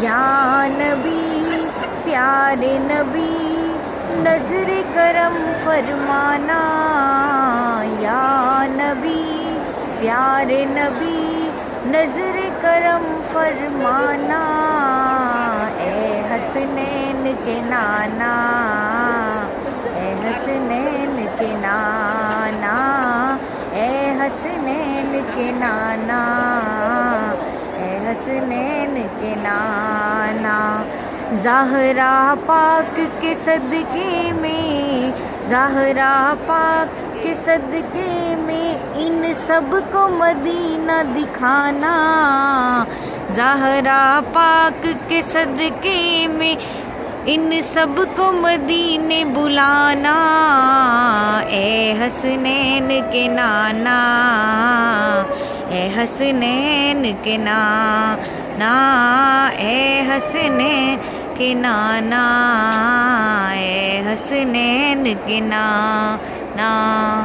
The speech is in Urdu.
یا نبی پیارے نبی نظر کرم فرمانا، یا نبی پیارے نبی نظر کرم فرمانا، اے حسنین کے نانا، اے حسنین کے نانا، اے حسنین کے نانا، اے حسنین کے نانا۔ زہرا پاک کے صدقے میں، زہرا پاک کے صدقے میں ان سب کو مدینہ دکھانا، زہرا پاک کے صدقے میں ان سب کو مدینے بلانا، اے حسنین کے نانا، اے حسنین کے نانا، اے حسنین کے نانا، اے حسنین کے نانا۔